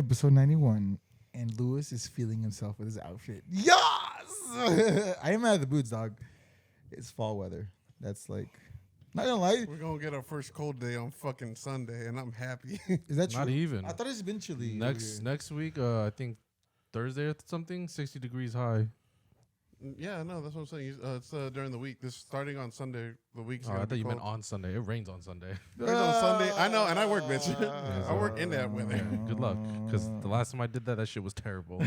episode 91, and Lewis is feeling himself with his outfit. Yes! I am out of the boots, dog. It's fall weather. That's like, not gonna lie. We're gonna get our first cold day on fucking Sunday, and I'm happy. Is that true? Not even. I thought it's been chilly. Next week, I think Thursday or something, 60 degrees high. Yeah, no, that's what I'm saying. It's during the week. This starting on Sunday. The week's. Oh, I gonna thought be you cold. meant on Sunday. It rains on Sunday. It rains on Sunday. I know, and I work, bitch. I work in that Yeah, weather. good luck. Because the last time I did that shit was terrible.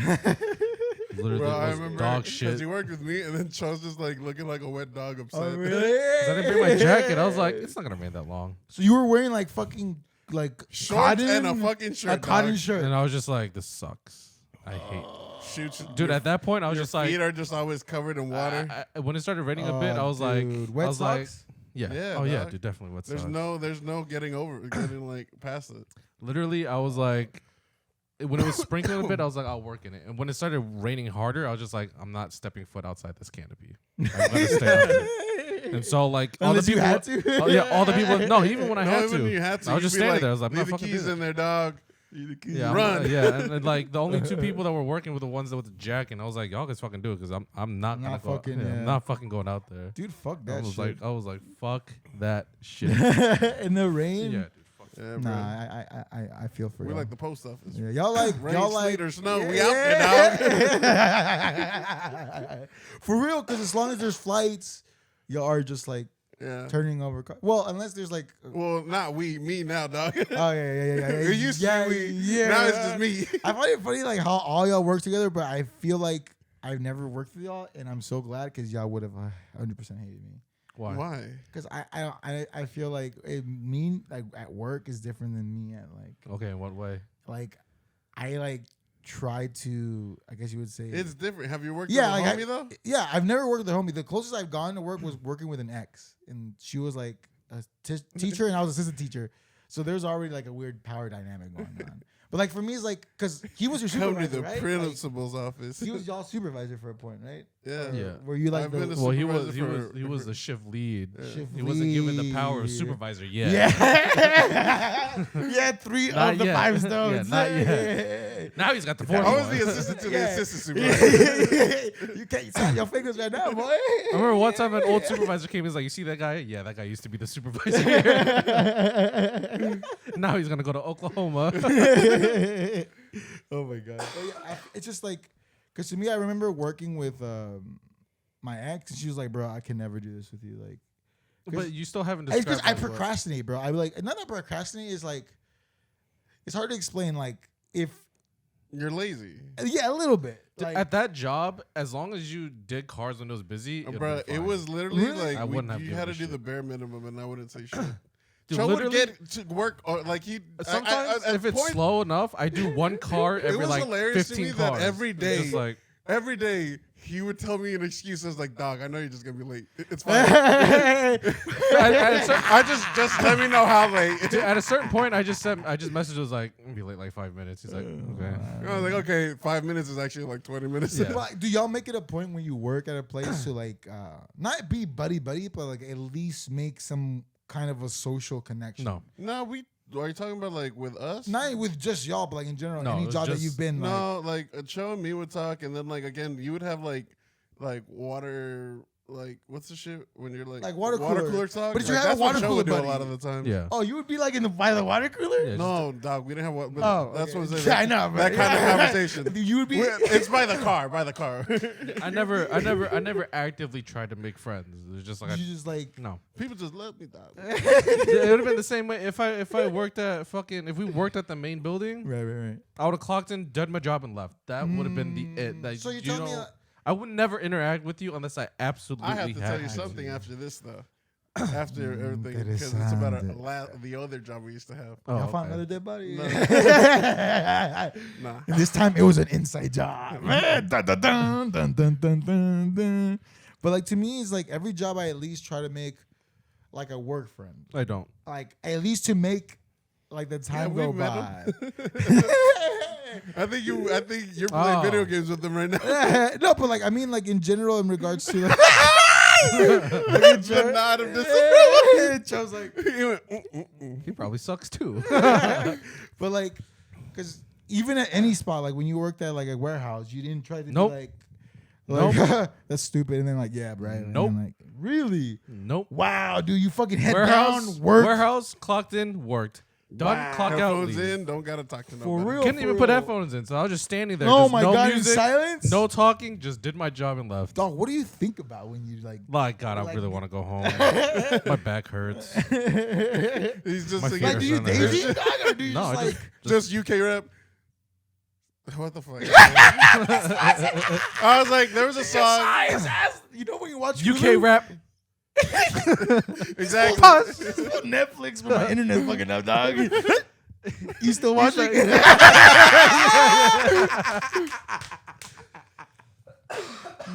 Literally, Bro, I it was remember dog shit. because you worked with me, and then Charles just like looking like a wet dog, upset. Oh, really? 'Cause I didn't bring my jacket. I was like, it's not gonna rain that long. So you were wearing like fucking like Shorts cotton and a fucking shirt. a cotton dog. shirt. And I was just like, this sucks. I hate. Shoots, Dude, your, at that point, I was your just like, feet are just always covered in water. when it started raining a bit, I was like, wet I was like, socks? yeah, Yeah, oh yeah, dog. dude, definitely wet there's socks. no getting like past it. Literally, I was like, when it was sprinkling a bit, I was like, I'll work in it. And when it started raining harder, I was just like, I'm not stepping foot outside this canopy. I'm gonna stay out here. And so, like, all the Unless you people, had to. oh, yeah, all the people. No, even when I No, had even to, you had to. I was you'd just be standing there. I was like, I'm leave not the fucking keys doing in it. there, dog. Leave the keys. Yeah, Run. yeah, and like the only two people that were working were the ones that with the jacket. And I was like, y'all guys fucking do it because I'm not gonna Not go. fucking, I'm yeah. not fucking going out there. Dude, fuck I that was shit. like, fuck that shit. In the rain? Yeah, dude, fuck. Yeah, Nah, bro. I feel for We're y'all. like the post office. Yeah, y'all like Rain, y'all sleet, like or snow. We out there, dog. For real, because as long as there's flights, y'all are just like Yeah. turning over. Well, unless there's like. Well, not me now, dog. Oh yeah. It used to be we. Yeah. Now it's just me. I find it funny like how all y'all work together, but I feel like I've never worked with y'all, and I'm so glad because y'all would have 100% hated me. Why? Because I feel like like at work is different than me at Okay, in what way? like I like try to, I guess you would say It's different. Have you worked yeah, with a like homie though? yeah, I've never worked with a homie. The closest I've gone to work was working with an ex, and she was like a teacher, and I was assistant teacher. So there's already like a weird power dynamic going on. But like for me, it's like because he was your Come to supervisor, the right? principal's office. He was y'all supervisor for a point, right? Yeah. Yeah. Were you like I've the been a Well, supervisor he was the shift lead. shift He wasn't given the power of lead? supervisor yet. Yeah. Yeah, three Not of the yet. 5 stones. Yeah, not yet. Now he's got the fourth I was one. the assistant to the Yeah. assistant supervisor. You can't snap your fingers right now, boy. I remember one time an old supervisor came. He's like, "You see that guy? Yeah, that guy used to be the supervisor here. Now he's gonna go to Oklahoma." Oh my god. But yeah, it's just like, because to me, I remember working with my ex, and she was like, "Bro, I can never do this with you." Like, But you still haven't it's described. because I like what- procrastinate, bro. I be like, not that procrastinate is like, it's hard to explain. Like, if You're lazy. yeah, a little bit. Like, At that job, as long as you did cars when it was busy, it'd Bro, been it fine. was literally Really? like I wouldn't have you given had a to do shit. the bare minimum, and I wouldn't say shit. Dude, Joe would literally- get to work or like he. Sometimes at if it's point- slow enough, I do one car It every was like hilarious to 15 me that cars. every It's day- just like every day he would tell me an excuse. I was like, "Dog, I know you're just gonna be late. It's fine. at a just let me know how late." Dude, at a certain point, I just messaged was like, "I'm gonna be late like 5 minutes." He's like, "Okay." I was like, "Okay, 5 minutes is actually like 20 minutes." Yeah. But do y'all make it a point when you work at a place to like not be buddy, but like at least make some kind of a social connection? No, No, are you talking about like with us? Not with just y'all, but like in general, No, any it's job that just- you've been like. No, like Cho and me would talk, and then like again, you would have like water, like what's the shit when you're like water cooler. talk. But did you Like, have a that's what water Cho cooler would do a buddy? lot of the time. yeah. Oh, you would be like by the water cooler? Yeah, No, dog, we didn't have what. Oh, that's okay. what I'm saying. Yeah, I know, bro. that kind of conversation. You would be. It's by the car. By the car. I never actively tried to make friends. It was just like You just like. no. People just let me, dog. It would have been the same way if I worked at if we worked at the main building. Right. I would have clocked in, done my job, and left. That would have been the it. That So you're you telling me don't- I would never interact with you unless I absolutely I have to tell you had something to. after this though. After everything, because it's about the other job we used to have. Oh, I found okay. another dead body. No. Nah. And this time it was an inside job. Dun, dun, dun, dun, dun, dun, dun, dun. But like to me, it's like every job I at least try to make like a work friend. I don't. Like at least to make like the time we go met by. I think you're playing Oh. video games with them right now. No, but like I mean like in general in regards to like, The nod of disapproval. Joe's like He went, He probably sucks too. but like because even at any spot, like when you worked at like a warehouse, you didn't try to Nope. be like that's stupid, and then like, yeah, right. And Nope. then, like, really? Nope. Wow, dude, you fucking head Warehouse, down, work. warehouse, clocked in, worked. Done, Wow. clock out, Headphones leave. in, don't gotta talk to For nobody. real? Couldn't even for put real. headphones in, so I was just standing there. Oh just my no god, music, in silence? no talking, just did my job and left. Dog, what do you think about when you like? Like, God, I Like- really want to go home. My back hurts. He's just My singing. Like, do you Fingers on the daisy dog, or do you No, just I like? Just UK rap. What the fuck? I was like, there was a song. You know when you watch UK Hulu? rap. Exactly. Netflix, but my internet's fucking up, dog. You still watching?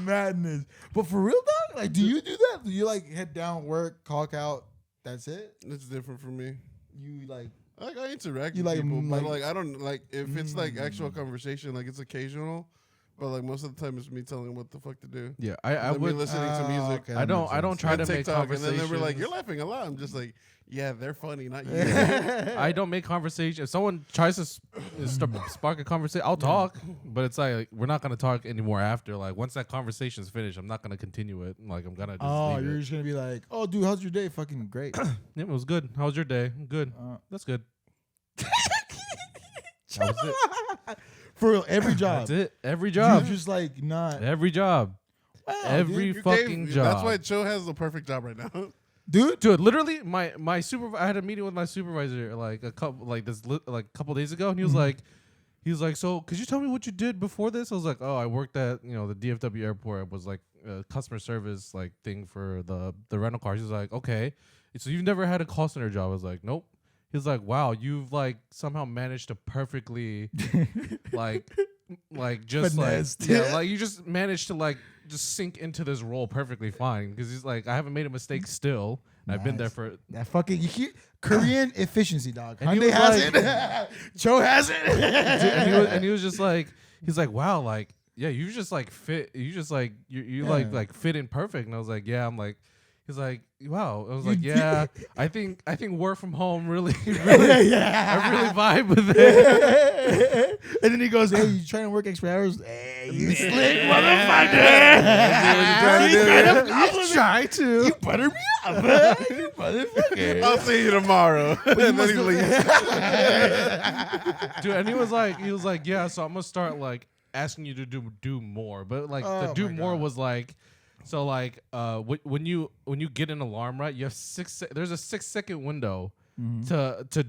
Madness. But for real, dog, like, do you do that? Do you like head down, work, clock out? That's it. It's different for me. You like Like I interact You with like- people, but like- like I don't like if it's like actual conversation, like it's occasional. But like most of the time, it's me telling them what the fuck to do. Yeah, I Like, me would. listening to music. okay, I that don't. makes I don't sense. try And to make TikTok, and conversations. then they were like, "You're laughing a lot." I'm just like, "Yeah, they're funny, not you." I don't make conversation. If someone tries to spark a conversation, I'll talk. But it's like we're not gonna talk anymore after. Like once that conversation's finished, I'm not gonna continue it. Like I'm gonna just oh, leave you're it. just gonna be like, oh, dude, how's your day? Fucking great. Yeah, it was good. How was your day? Good. That's good. That was it. For real, every job. That's it. Every You're job. just like not. Every job. Wow, Every You fucking job. That's why Cho has the perfect job right now. dude. Dude, literally, my supervisor. I had a meeting with my supervisor like a couple couple days ago, and he was like, so could you tell me what you did before this? I was like, oh, I worked at the DFW airport. It was like a customer service like thing for the rental cars. He was like, okay, so you've never had a call center job? I was like, nope. He was like, wow, you've like somehow managed to perfectly like just Finessed. like you just managed to like just sink into this role perfectly fine, because he's like, I haven't made a mistake still. And I've been there Nice. for That fucking Korean efficiency, dog. And he Hyundai was has like- it. Cho has it. and he was just like, he's like, wow, like, yeah, you just like fit, you just like you Yeah. like fit in perfect. And I was like, yeah. I'm like, he's like, wow. I was You like, did- yeah, I think work from home really I really vibe with it. And then he goes, hey, you trying to work extra hours? Hey, you slick motherfucker. You try to. You butter me up, man. You motherfucker. I'll see you tomorrow. And then he leaves. Dude, and he was like, yeah, so I'm gonna start like asking you to do more. But like the Oh do my more God. was like, so like when you get an alarm, right, you have there's a 6-second window Mm-hmm. to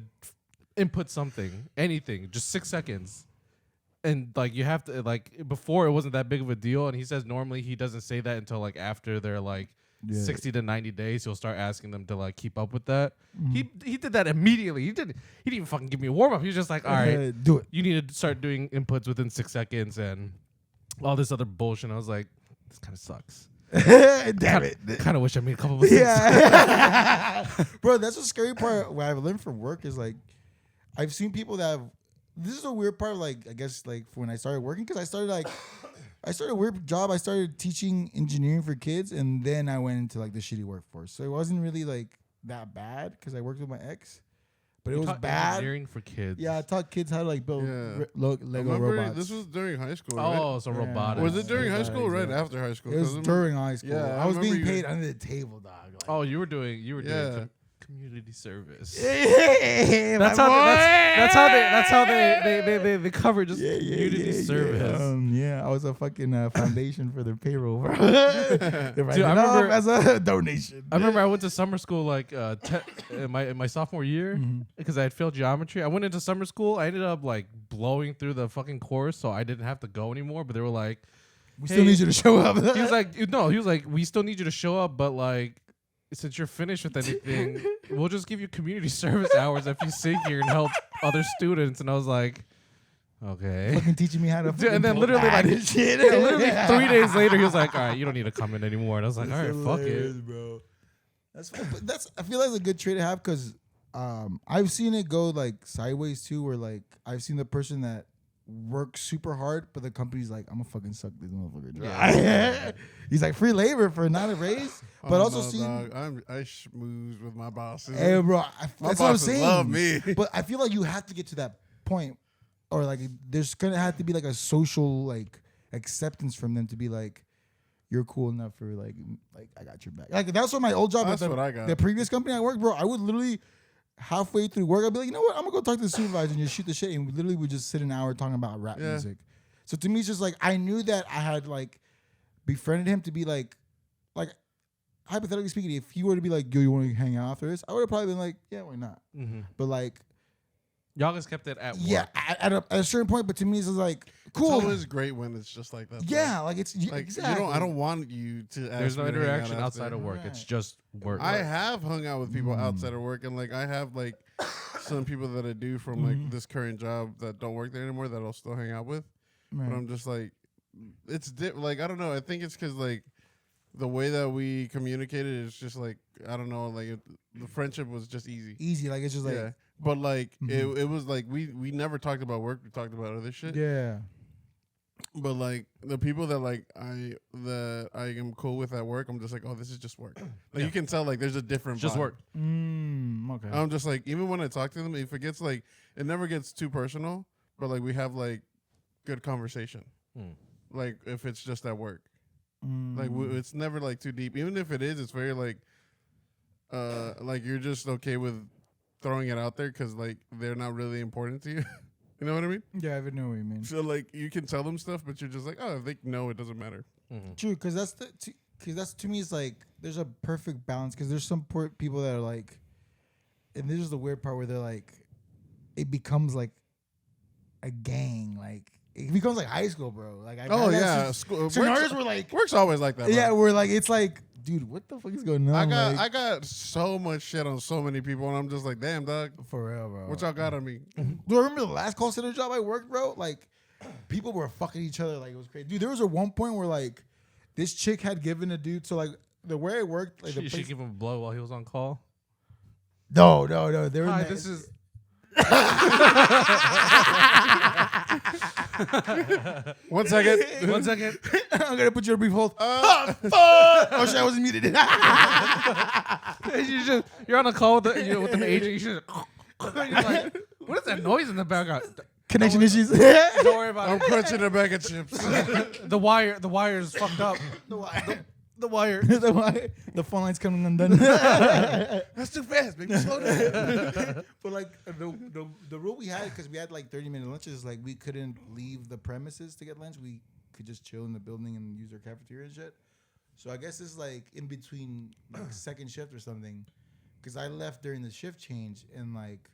input something, anything, just 6 seconds. And like you have to, like, before it wasn't that big of a deal, and he says normally he doesn't say that until like after they're like Yeah. 60 to 90 days. He'll start asking them to like keep up with that. He did that immediately. He didn't even fucking give me a warm up. He was just like, all right, Do it. you need to start doing inputs within 6 seconds and all this other bullshit. I was like, this kind of sucks. Damn it. Kind of wish I made a couple mistakes. Yeah. Bro, that's the scary part. What I've learned from work is like, I've seen people that have, this is a weird part of like, I guess like when I started working, because I started a weird job. I started teaching engineering for kids, and then I went into like the shitty workforce. So it wasn't really like that bad because I worked with my ex, but it was Taught bad. Engineering for kids. Yeah, I taught kids how to like build Yeah. Lego Remember, robots. this was during high school, right? Oh, so Yeah. robotics. Was it during high Robotics, school or right yeah. after high school? It was 'Cause during high school. Yeah, I I was being remember paid you- under the table, dog. Like, Oh, you were doing Yeah. community service. yeah, That's my how boy. that's how they cover just community service. Yeah, I was a fucking foundation for their payroll, bro. They're writing I it off remember- as a donation. I remember I went to summer school like in my sophomore year Mm-hmm. because I had failed geometry. I went into summer school. I ended up like blowing through the fucking course, so I didn't have to go anymore. But they were like, We still need you to show up. he was like, no, he was like, we still need you to show up, but like, since you're finished with anything, we'll just give you community service hours if you sit here and help other students. And I was like, okay. fucking teaching me how to. Dude, and then fucking literally, add like, and shit. Yeah, literally 3 days later, he was like, all right, you don't need to come in anymore. And I was like, all right, fuck Hilarious, it. bro. That's fine, but I feel like it's a good trait to have because I've seen it go like sideways too, where like I've seen the person that works super hard, but the company's like, I'm gonna fucking suck this motherfucker dry. Yeah. He's like free labor for not a raise, but Oh, also no, seen. dog. I schmooze with my bosses. Hey, bro, My that's what I'm bosses saying. love me. But I feel like you have to get to that point or like there's gonna have to be like a social like acceptance from them to be like, you're cool enough for like I got your back. Like that's what my old job. That's at what I got. The previous company I worked, bro. I would literally halfway through work, I'd be like, you know what? I'm gonna go talk to the supervisor and just shoot the shit, and we literally would just sit an hour talking about rap music. So to me, it's just like I knew that I had like befriended him to be like hypothetically speaking, if he were to be like, yo, you want to hang out after this, I would have probably been like, yeah, why not? But like, Y'all just kept it at work. yeah, at a certain point. But to me, it's just like cool. It's always great when it's just like that. Yeah, like it's like exactly. I don't want you to. There's no ask me to hang out interaction outside after. of work. Right. It's just work. I have hung out with people outside of work, and like I have like some people that I do from like this current job that don't work there anymore that I'll still hang out with. Right. But I'm just like, it's like I don't know. I think it's because like the way that we communicated is just like I don't know. Like the friendship was just easy. easy. Like it's just like Yeah, but like it was like we never talked about work. We talked about other shit. yeah. But like the people that like I am cool with at work, I'm just like, oh, this is just work. Like you can tell like there's a different just vibe. work. Okay. I'm just like even when I talk to them, if it gets like it never gets too personal, but like we have like good conversation. Like if it's just at work, like it's never like too deep. Even if it is, it's very like you're just okay with throwing it out there because like they're not really important to you. You know what I mean? Yeah, I know what you mean. So like you can tell them stuff, but you're just like, oh, if they know, it doesn't matter. True, because that's to me is like there's a perfect balance because there's some people that are like, and this is the weird part where they're like, it becomes like a gang, like it becomes like high school, bro. Like School, scenarios were like, work's always like that. Bro. yeah, we're like it's like, dude, what the fuck is going on? I got so much shit on so many people, and I'm just like, damn, dog, for real, bro. what y'all got on me? Do I remember the last call center job I worked, bro? Like, people were fucking each other. Like, it was crazy. Dude, there was one point where, like, this chick had given a dude, so, like, the way I worked, like, She give him a blow while he was on call. No. They were Hi, this is. 1 second. 1 second. I'm going to put you on a brief hold. Oh, fuck! Oh, shit, I wasn't muted. You're on a call with an agent. You should. You're like, what is that noise in the background? Connection issues. Don't worry about I'm it. crunching a bag of chips. The wire is fucked up. The wire. The phone line's coming undone. That's too fast, baby. Slow down. But like the rule we had, because we had like 30-minute lunches, like we couldn't leave the premises to get lunch. We could just chill in the building and use our cafeteria and shit. So I guess it's like in between like second shift or something, because I left during the shift change and like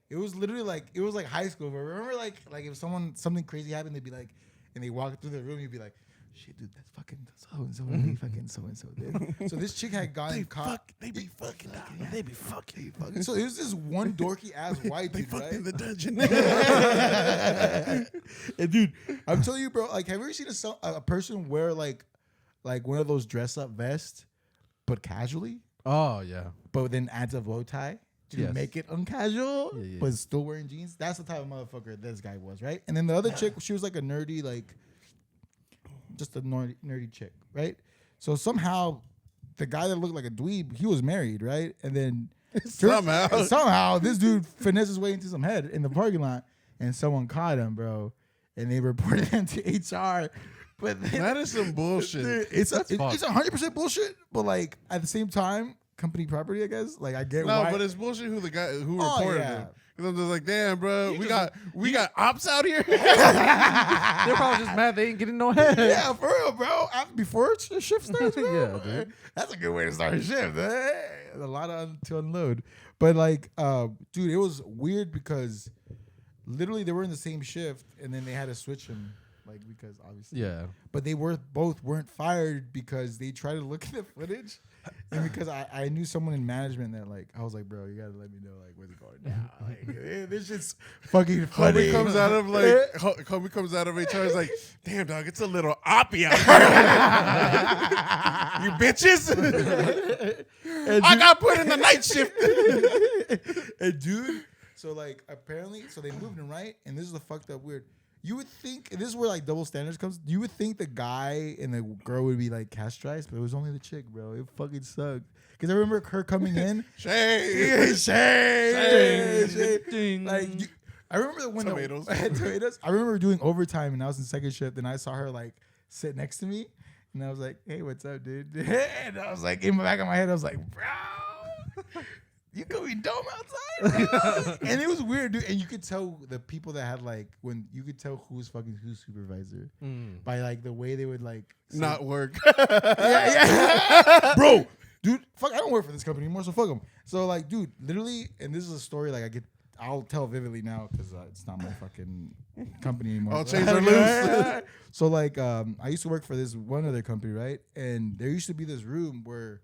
it was literally like it was like high school. But remember like if something crazy happened, they'd be like, and they walk through the room, you'd be like, shit, dude, that's fucking so and so, fucking so and so. So this chick had gotten caught. They be fucking. They be fucking. So it was this one dorky ass white dude, Fucked right? in the dungeon. And dude, I'm telling you, bro. Like, have you ever seen a person wear like one of those dress up vests, but casually, Oh yeah. but then adds a bow tie to Yes. make it uncasual, Yeah. but still wearing jeans? That's the type of motherfucker this guy was, right? And then the other chick, she was like a nerdy, like just a nerdy chick, right? So somehow, the guy that looked like a dweeb, he was married, right? And then somehow this dude finessed his way into some head in the parking lot, and someone caught him, bro, and they reported him to HR. But then, That is some bullshit. dude, it's fucked. 100% bullshit. But like at the same time, company property, I guess. Like I get No, why. but it's bullshit who Oh, reported yeah. him. Because I'm just like, damn, bro, we got ops out here. They're probably just mad they ain't getting no head. Yeah, for real, bro. Before shift starts, bro. Yeah, dude. That's a good way to start a shift. A lot to unload. But like, dude, it was weird because literally they were in the same shift, and then they had to switch them, like because obviously. Yeah. But they both weren't fired because they tried to look at the footage, and because I knew someone in management that like I was like, bro, you gotta let me know like what's going down. Like this shit's fucking funny. Homie comes out of HR is like, damn dog, it's a little oppy out here. You bitches. I got put in the night shift. And dude, so like apparently, so they moved him, right? And this is the fucked up weird. You would think, and this is where like double standards comes. You would think the guy and the girl would be like castrized, but it was only the chick, bro. It fucking sucked. Because I remember her coming in. Shade. Shade. Ding. Like, I remember when Tomatoes. tomatoes. I remember doing overtime and I was in second shift and I saw her like sit next to me and I was like, "Hey, what's up, dude?" And I was like, in the back of my head, I was like, "Bro, you could be dumb outside." Bro. And it was weird, dude. And you could tell the people that had like when you could tell who's supervisor by like the way they would like Not work. yeah. Bro, dude, fuck, I don't work for this company anymore, so fuck them. So like, dude, literally, and this is a story like I'll tell vividly now because it's not my fucking company anymore. All chains are loose. So like, I used to work for this one other company, right? And there used to be this room where,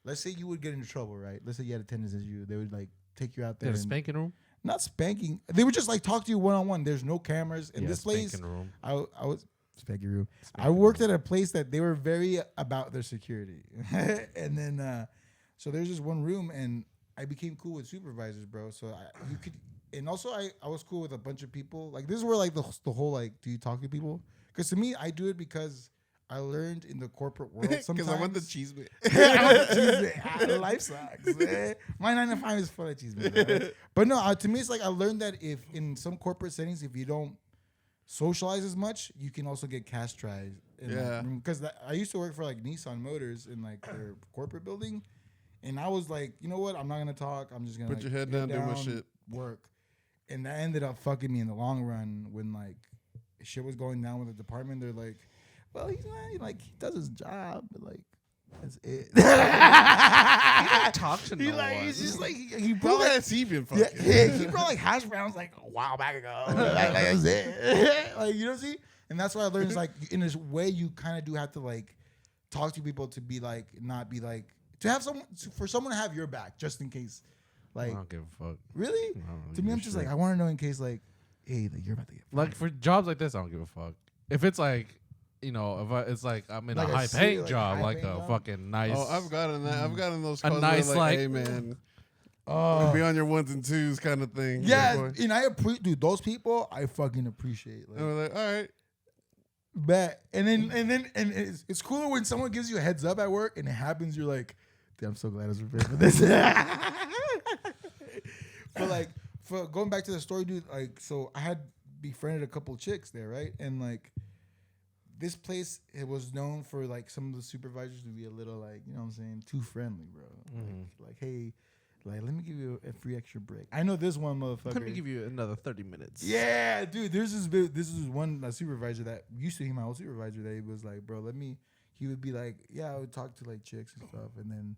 let's say you would get into trouble, right? Let's say you had attendance issue, they would like take you out there. In a and- spanking room. Not spanking. They would just like talk to you one on one. There's no cameras in this place. Spanking room. I was spanking room. I worked at a place that they were very about their security, and then so there's this one room, and I became cool with supervisors, bro. So you could, and also I was cool with a bunch of people. Like this is where like the whole like, do you talk to people? Because to me, I do it because I learned in the corporate world sometimes. Because I want the cheese man. Life sucks. Man. My 9 to 5 is full of cheese, man. But no, to me, it's like I learned that if in some corporate settings, if you don't socialize as much, you can also get castrated. Yeah. Because I used to work for like Nissan Motors in like their corporate building, and I was like, you know what? I'm not gonna talk. I'm just gonna Put your head down, do my shit. work. And that ended up fucking me in the long run when like shit was going down with the department. They're like, well, he's not like he does his job, but like that's it. He don't talk to no one. He's just like he Who brought like, has he been fucking? he brought like hash browns like a while back ago. like that's it. Like you know, see, and that's what I learned is like in this way you kind of do have to like talk to people to be like not be like to have someone for someone to have your back just in case. I Like don't give a fuck. really, to me, I'm just like I want to know in case like, hey, like, you're about to get Like for jobs like this, I don't give a fuck. If it's like, you know, it's like I'm in Like a a high paying like job, high like paying a job? fucking nice. Oh, I've gotten that. I've gotten those A calls nice, where like- hey man, Oh. be on your ones and twos kind of thing. Yeah, before. and I dude, those people I fucking appreciate. Like, And we're like, all right. bet. And then it's cooler when someone gives you a heads up at work and it happens. You're like, dude, I'm so glad I was prepared for this. But like, for going back to the story, dude, like, so I had befriended a couple chicks there, right? And like, this place, it was known for like some of the supervisors to be a little like, you know what I'm saying, too friendly, bro. Like, hey, like, let me give you a free extra break. I know this one motherfucker. Let me give you another 30 minutes. Yeah, dude. This is one supervisor that used to be my old supervisor. That he was like, bro, he would be like, yeah, I would talk to like chicks and stuff, and then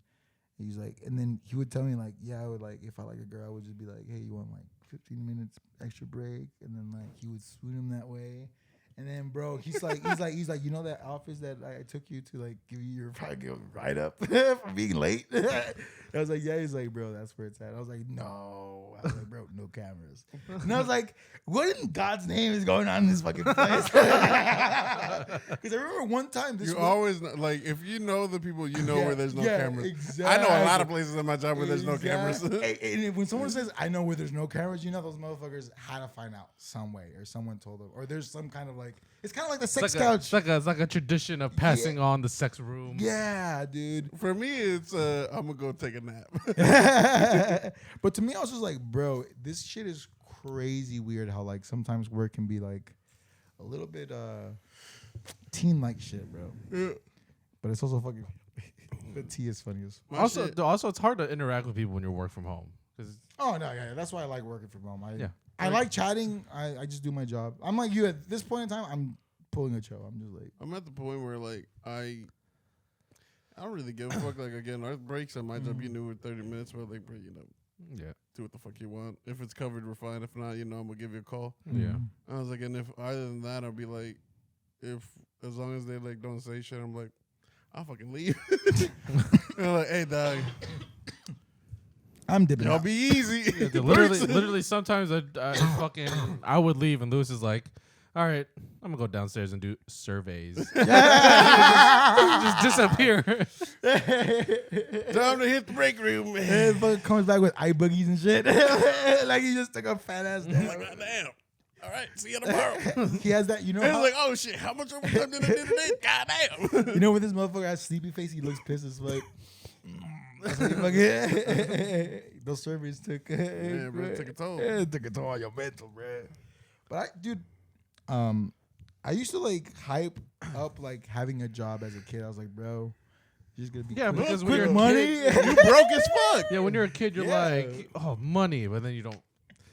he's like, and then he would tell me like, yeah, I would like if I like a girl, I would just be like, hey, you want like 15 minutes extra break, and then like he would swoon him that way. And then, bro, he's like, you know that office that I took you to, like, give you your fucking write up for being late. I was like, yeah. He's like, bro, that's where it's at. I was like, no. I was like, bro, no cameras. And I was like, what in God's name is going on in this fucking place? Because I remember one time You always know, like if you know the people, you know where there's no cameras. Exactly. I know a lot of places in my job where there's no cameras. And when someone says, I know where there's no cameras, you know those motherfuckers had to find out some way, or someone told them, or there's some kind of like, it's kind of like the sex couch. It's like a tradition of passing on the sex room. Yeah, dude. For me, it's I'm gonna go take a nap. But to me, I was just like, bro, this shit is crazy weird how like sometimes work can be like a little bit teen like shit, bro. Yeah. But it's also fucking the tea is funny as My Also, shit- also, it's hard to interact with people when you work from home. 'Cause oh no, yeah, that's why I like working from home. Yeah. I like chatting. I just do my job. I'm like you at this point in time. I'm pulling a show. I'm just like, I'm at the point where like I don't really give a fuck. Like again, our breaks at my job, you knew, were 30 minutes. But like, bro, you know, yeah, do what the fuck you want. If it's covered, we're fine. If not, you know, I'm gonna give you a call. yeah. I was like, and if other than that, I'll be like, if as long as they like don't say shit, I'm like, I'll fucking leave. They're like, hey dog, I'm dipping y'all out. be easy. Yeah, dude, literally, sometimes I would leave, and Lewis is like, "All right, I'm gonna go downstairs and do surveys." Just disappear. Time to hit the break room. And fucking comes back with eye boogies and shit. Like he just took a fat ass nap. Goddamn. All right, see you tomorrow. He has that, you know. It's How, like, oh shit, how much overtime did I do today? Goddamn. you know, when this motherfucker has sleepy face, he looks pissed as fuck. That's what you fucking those servers took. Yeah, bro, it took a toll. Yeah, it took a toll on your mental, bro. But dude, I used to like hype up like having a job as a kid. I was like, bro, you're just gonna be Yeah, quick, because when quick you're a money. You broke as fuck. Yeah, when you're a kid, you're Yeah. like, oh, money, but then you don't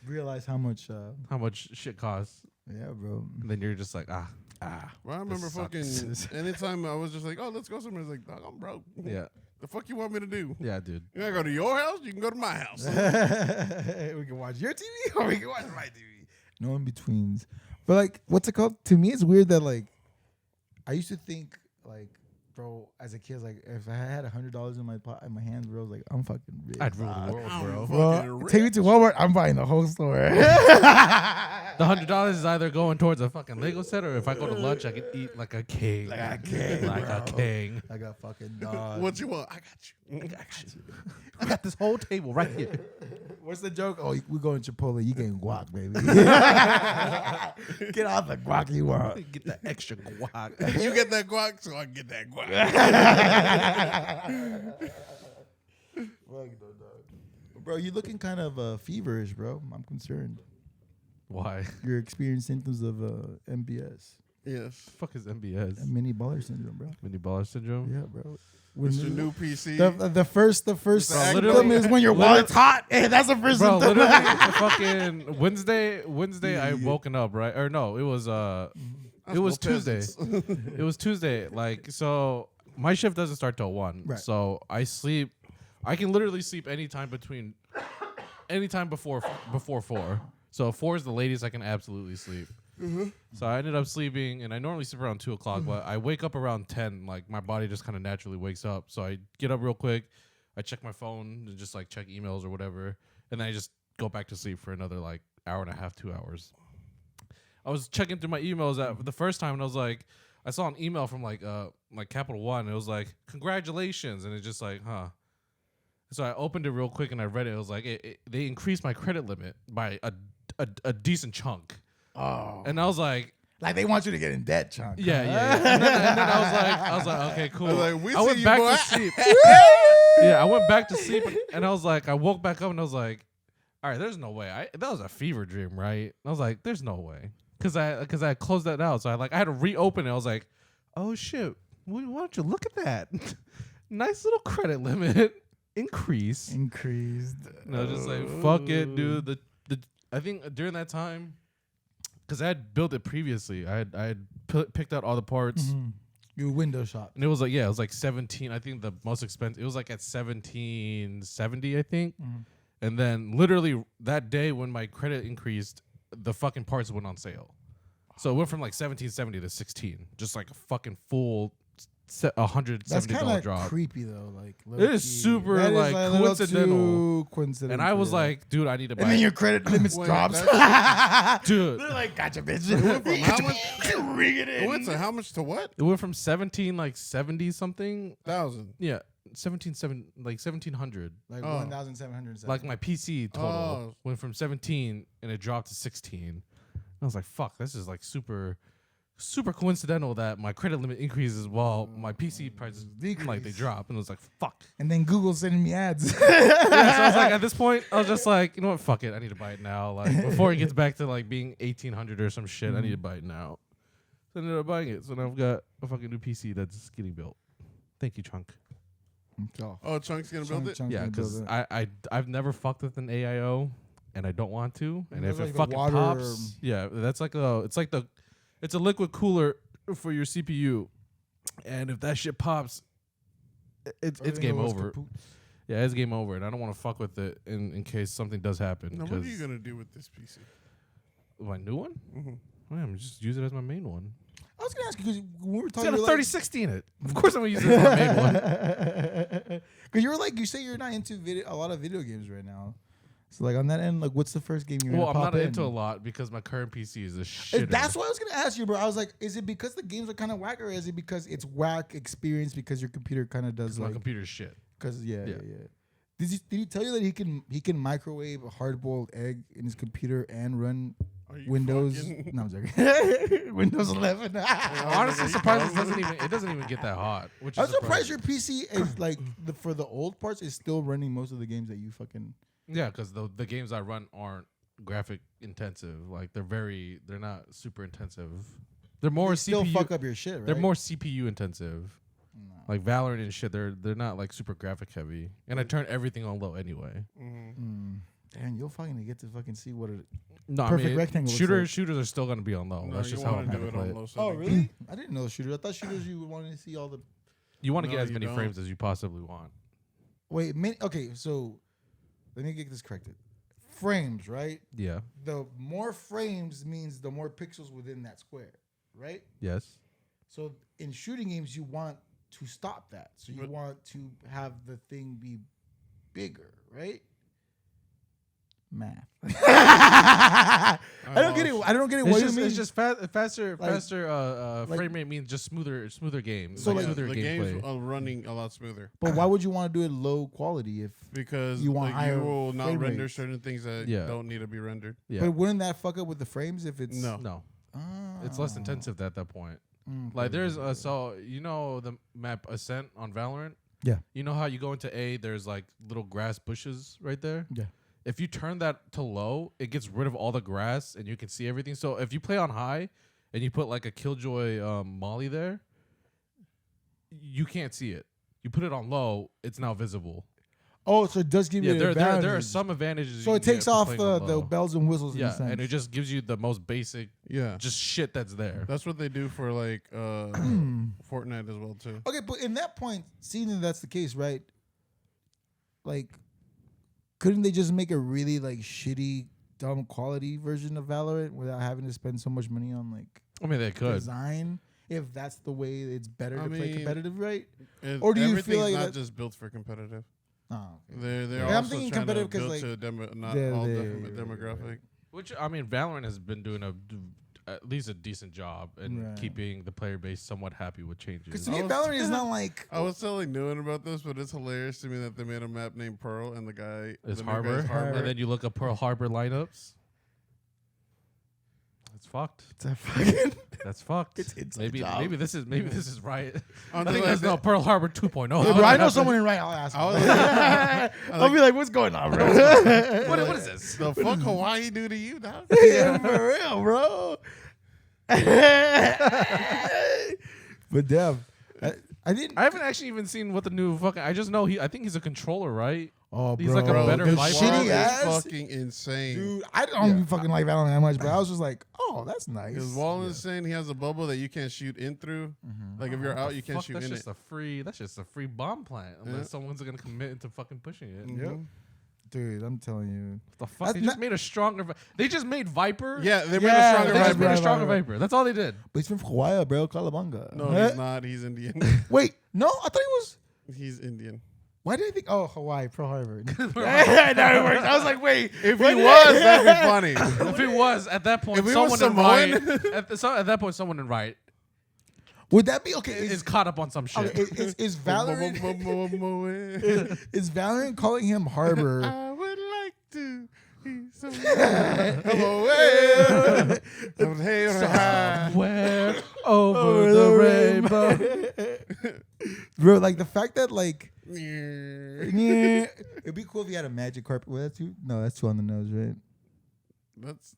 Realize how much. how much shit costs. Yeah, bro. And then you're just like, Well, I remember fucking sucks. anytime I was just like, oh, let's go somewhere. It's like, dog, I'm broke. yeah, The fuck you want me to do? yeah, dude. You gotta go to your house? You can go to my house. We can watch your TV or we can watch my TV. No in betweens. But like, what's it called? To me, it's weird that like, I used to think like, bro, as a kid, like if I had $100 in my hands, bro, I was like, I'm fucking rich. I'd rule the world, bro. Bro, take me to Walmart. I'm buying the whole store. The $100 is either going towards a fucking Lego set, or if I go to lunch, I can eat like a king. Like a king, Like a bro. king. I got fucking dog. What you want? I got you. I got this whole table right here. What's the joke? Oh, we going Chipotle. You getting guac, baby. Get off the guac you want. Get that extra guac. You get that guac, so I get that guac. Fuck no, dog. Bro, you looking kind of feverish, bro. I'm concerned. Why? You're experiencing symptoms of MBS, Yes. Fuck is MBS? mini baller syndrome, bro. Mini baller syndrome. Yeah, bro. It's your new PC. The first Bro, symptom literally- is when your wallet's hot. Hey, that's the first Bro, symptom. literally, fucking Wednesday, I woken up, right? Or no, it was it was Tuesday. It was Tuesday. Like, so my shift doesn't start till 1. Right. So I can literally sleep anytime before 4. So 4 is the latest I can absolutely sleep. So I ended up sleeping, and I normally sleep around 2 o'clock, but I wake up around 10. Like, my body just kind of naturally wakes up. So I get up real quick, I check my phone and just like check emails or whatever, and then I just go back to sleep for another like hour and a half, 2 hours. I was checking through my emails the first time, and I was like, I saw an email from like Capital One. And it was like, congratulations, and it's just like, huh. So I opened it real quick and I read it. It was like they increased my credit limit by a decent chunk. Oh, And I was like, like they want you to get in debt, chunk. yeah. And then I was like, okay, cool. I was like, we I see went you, back boy. to sleep. Yeah, I went back to sleep, and I was like, I woke back up and I was like, all right, there's no way. That was a fever dream, right? I was like, there's no way, because I closed that out, so I had to reopen it. I was like, oh shit, why don't you look at that? Nice little credit limit increase. Increased. And I was just like, fuck it, dude. I think during that time, because I had built it previously, I had picked out all the parts. Mm-hmm. You window shop. And it was like 17. I think the most expensive. It was like at 1770, I think. Mm-hmm. And then literally that day when my credit increased, the fucking parts went on sale. So it went from like 1770 to 16, just like a fucking full $170 That's kind of drop. creepy though. Like It is super, like, a little coincidental. too coincidental. And I was like, dude, I need to and buy then it. your credit limits Wait, drops. Dude, They're like, gotcha, bitch. from how much? Ring it It went to how much to what? it went from 70 something. 1,000. Yeah, 1700. Like Oh. 1,707. Like my PC total Oh. went from 17 and it dropped to 16. I was like, fuck, this is like super coincidental that my credit limit increases while my PC prices like they drop. And I was like, fuck. And then Google sending me ads. Yeah, so I was like, at this point, I was just like, you know what, fuck it. I need to buy it now. Like before it gets back to like being 1,800 or some shit, I need to buy it now. So I ended up buying it. So now I've got a fucking new PC that's getting built. Thank you, Chunk. Oh, Chunk's gonna build it? Yeah, because I've never fucked with an AIO, and I don't want to. And if There's it like fucking the water, pops, yeah, that's like it's a liquid cooler for your CPU, and if that shit pops, it's game over. Yeah, it's game over, and I don't want to fuck with it in case something does happen. Now, what are you gonna do with this PC? My new one? Mhm. Oh, yeah, I'm just use it as my main one. I was gonna ask you because when we were It's talking, got a you were 3060 in it. Of course, I'm gonna use it as my main one. Because you were like, you say you're not into a lot of video games right now. So like on that end, like what's the first game you're Well, gonna I'm pop not in? into a lot because my current PC is a shitter. That's what I was gonna ask you, bro. I was like, is it because the games are kind of whack, or is it because it's whack experience because your computer kind of does my like? computer's shit. Because yeah. Yeah. Did he tell you that he can microwave a hard boiled egg in his computer and run Are you Windows. fucking- No, I'm joking. Windows 11. Honestly, surprised it doesn't even get that hot. Which I'm is surprised surprising. your PC is like for the old parts is still running most of the games that you fucking. Yeah, because the games I run aren't graphic intensive. Like they're not super intensive. They're more They still CPU. fuck up your shit, right? They're more CPU intensive. Like Valorant and shit, they're not like super graphic heavy. And I turn everything on low anyway. Damn, you'll fucking get to fucking see what it. No, Perfect I mean rectangle looks shooters are still gonna be on low. No, That's you just how I'm wanna gonna do it play on it. low Oh setting. really? I didn't know shooters. I thought shooters you wanted to see all the. You want to No, get as you many don't. frames as you possibly want. Wait, okay, so let me get this corrected. Frames, right? Yeah. The more frames means the more pixels within that square, right? Yes. So in shooting games, you want to stop that. So you want to have the thing be bigger, right? Math. I don't get it. I don't get it. What do you mean? It's just faster like- frame rate means just smoother games. So like like- smoother the gameplay. games are running a lot smoother But why would you want to do it low quality if? because You want like, higher you will not frame render rates. certain things that Yeah. don't need to be rendered. Yeah. But wouldn't that fuck up with the frames if it's No. No. Ah. It's less intensive at that point. Mm, Like there's so you know the map Ascent on Valorant. Yeah. You know how you go into A, there's like little grass bushes right there. Yeah. If you turn that to low, it gets rid of all the grass and you can see everything. So if you play on high and you put like a Killjoy molly there, you can't see it. You put it on low, it's now visible. Oh, so it does give Yeah, you there are advantage. some advantages. So you it can takes get for off playing on the low. bells and whistles. in a Yeah, sense. and it just gives you the most basic, Yeah. just shit that's there. That's what they do for like Fortnite as well too. Okay, but in that point, seeing that that's the case, right? Like, couldn't they just make a really like shitty, dumb quality version of Valorant without having to spend so much money on like I mean, they could. design? If that's the way it's better I to play mean, competitive, right? Or do you feel everything's like not that- just built for competitive. Oh, okay. They're Yeah, I'm also thinking trying to competitive 'cause, build like, to not yeah, all yeah, different yeah, demographic. Which I mean, Valorant has been doing at least a decent job in Right. keeping the player base somewhat happy with Because changes. to me, Valorant is not like I was telling Nguyen about this, but it's hilarious to me that they made a map named Pearl and the guy It's the new Harbor, guy's Harbor. and then you look up Pearl Harbor lineups. It's fucked. it's a fucking. That's fucked. It's inside maybe job. maybe this is right. I'm I think just that's like- no Pearl Harbor 2.0. Hey, bro, I know someone in right. I'll ask. I was him. like- I'll be like, "What's going on, bro?" what is this? The fuck Hawaii do to you, dog? Yeah, for real, bro. But Dev, I didn't. I haven't actually even seen what the new fucking. I just know I think he's a controller, right? Oh, He's bro, like a better the Viper. shitty Is ass fucking insane. dude. I don't even fucking like Valorant that much, but I was just like, "Oh, that's nice." Because Wallen is saying he has a bubble that you can't shoot in through. Like if you're out, you can't Fuck, shoot that's in just it. that's just a free bomb plant unless Yeah. someone's gonna commit into fucking pushing it. Yep. Dude, I'm telling you. The fuck? That's They just not- made a stronger. They just made Viper. Yeah, they made Yeah, a stronger They just Viper. made a Right, stronger right. Viper. That's all they did. But he's from Hawaii, bro. Calabunga. No, Huh? he's not. He's Indian. Wait, no, I thought he was. He's Indian. Why did I think? Oh, Hawaii, Pearl Harbor. Yeah, now it works. I was like, wait. If he what was, did- that'd be funny. If it was at that point, If it someone was in Samoan- right at that point, someone in right Would that be okay? is caught up on some shit. Okay, is Valorant is Valorant calling him Harbor? I would like to be somewhere. Somewhere over the rainbow. Bro, like the fact that like yeah, it'd be cool if you had a magic carpet. Well, that's too. No, that's too on the nose, right? That's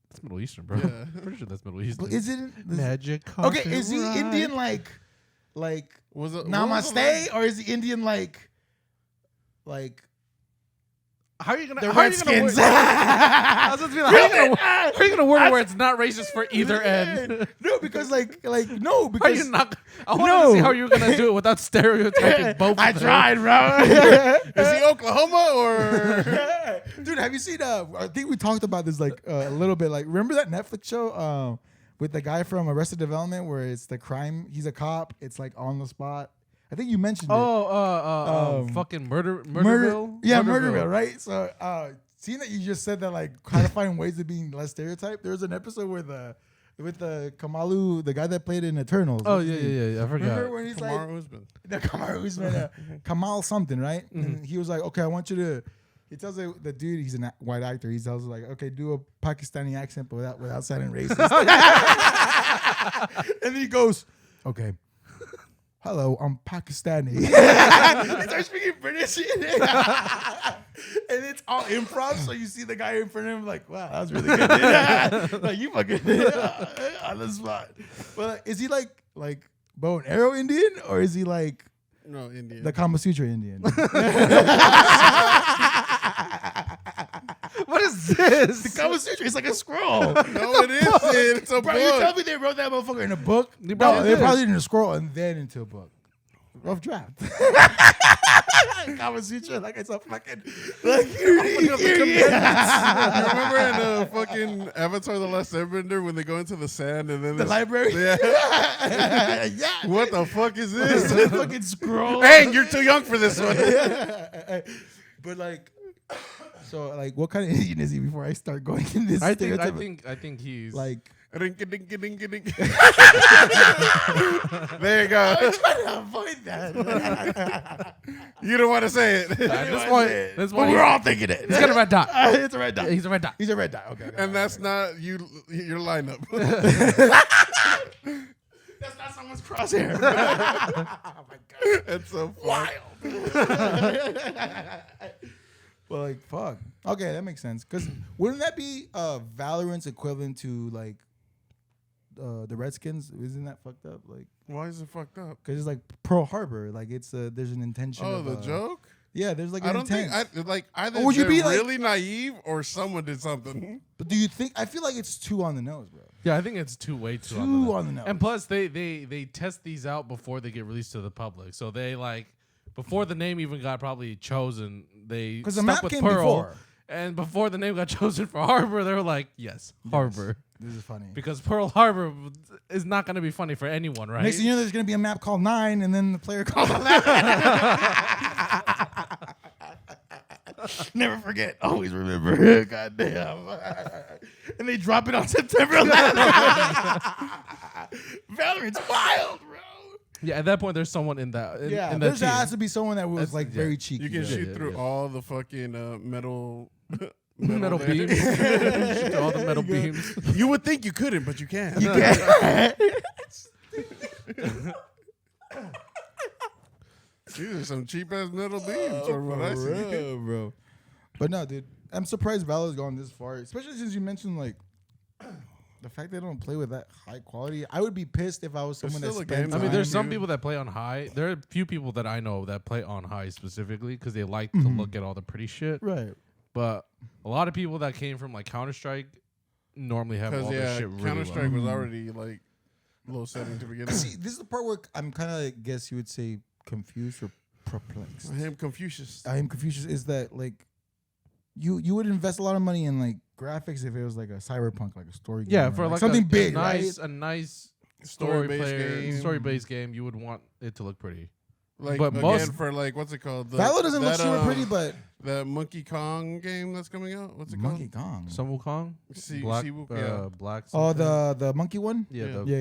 That's Middle Eastern, bro. Yeah. Pretty sure that's Middle Eastern. But is it Magic okay? carpet Is he ride. Indian like was it namaste, or is he Indian like How are you gonna? the how are you gonna Redskins? word- I was just be like, how are you gonna word it where it's not racist for either end? No, because like no, How because you not? I want No. to see how you're gonna do it without stereotyping both. I of them. tried, bro. Is he Oklahoma or? Dude, have you seen? I think we talked about this like a little bit. Like, remember that Netflix show with the guy from Arrested Development where it's the crime? He's a cop. It's like on the spot. I think you mentioned it. Fucking Murderville. Yeah, Murderville, right? So, seeing that you just said that, like, trying to find ways of being less stereotyped. There was an episode with the Kamalu, the guy that played in Eternals. Oh What's his name? yeah. I forgot. Remember when he's Kamar like Usman. the Kamar Usman, Kamal something, right? Mm-hmm. And he was like, "Okay, I want you to He tells the dude, he's a white actor. He tells him like, okay, do a Pakistani accent, but without sounding racist. And then he goes, okay. Hello, I'm Pakistani. He starts speaking British. And it's all improv. So you see the guy in front of him like, wow, that was really good. Like, you fucking on the spot. But like, is he like bow and arrow Indian? Or is he like No, Indian. the Kama Sutra Indian? What is this? The Kama Sutra is like a scroll. no, it isn't. It's a Bro, you tell book. me they wrote that motherfucker in a book? They No, probably they did. probably did in a scroll and then into a book. Rough draft. Kama Sutra, like it's a fucking like You remember in fucking Avatar: The Last Airbender when they go into the sand and then the this- library. Yeah. Yeah. What the fuck is It's this? a fucking scroll. Hey, you're too young for this one. But like, so like, what kind of Indian is he before I start going in this? I stereotype? think he's Like, Ring-a-ding-a-ding-a-ding. There you go. I'm trying to avoid that. You don't want to say it. at this point. This But point, we're all thinking it. he's got a red dot. It's a red dot. He's a red dot. He's a red dot. Okay. And that's not your lineup. That's not someone's crosshair. Oh my god. It's so fun. Wild. Well, like, fuck. Okay, that makes sense. Because wouldn't that be Valorant's equivalent to like the Redskins? Isn't that fucked up? Like, Why is it fucked up? because it's like Pearl Harbor. Like, it's there's an intention. Oh, of, the joke? Yeah, there's like an I don't intent. think either Or would you they're be like- really naive or someone did something. But do you think? I feel like it's too on the nose, bro. Yeah, I think it's way too Too on the nose. And plus, they test these out before they get released to the public. So they like before the name even got probably chosen, they 'Cause the stuck map with came Pearl. before. And before the name got chosen for Harbor, they were like, yes, Harbor. This is funny. Because Pearl Harbor is not going to be funny for anyone, right? Next thing you know, there's gonna be a map called 9, and then the player calls 11. Never forget. Always remember. Goddamn. And they drop it on September 11th. Valorant's wild, bro. Yeah, at that point, there's someone in that. In Yeah, that there team. has to be someone that was That's- like yeah. very cheeky. You can right? shoot yeah, through yeah. all the fucking metal metal there. beams. Shoot all the metal beams. You would think you couldn't, but you can. You can. These are some cheap ass metal beams, from what I For see. real, bro. But no, dude, I'm surprised Valor's gone this far, especially since you mentioned like the fact they don't play with that high quality. I would be pissed if I was someone that still a spent game, I mean, Time, there's some dude. people that play on high. There are a few people that I know that play on high specifically because they like to look at all the pretty shit. right. But a lot of people that came from like Counter Strike normally have all Because this yeah, shit really Counter Strike well. was already like low setting to begin with. See, this is the part where I'm kind of, I guess you would say, confused or perplexed. I am Confucius. I am confused. Is that like you would invest a lot of money in like graphics if it was like a cyberpunk, like a story game, Yeah, or, for like something a big, nice, right? a nice Story-based game. story-based game. You would want it to look pretty. Like But again most- for like what's it called? Valor doesn't look that, super pretty, but the Monkey Kong game that's coming out. What's it Monkey called? Kong. Sun Wukong, Black, yeah. Black. Oh, something? the monkey one. yeah, yeah. the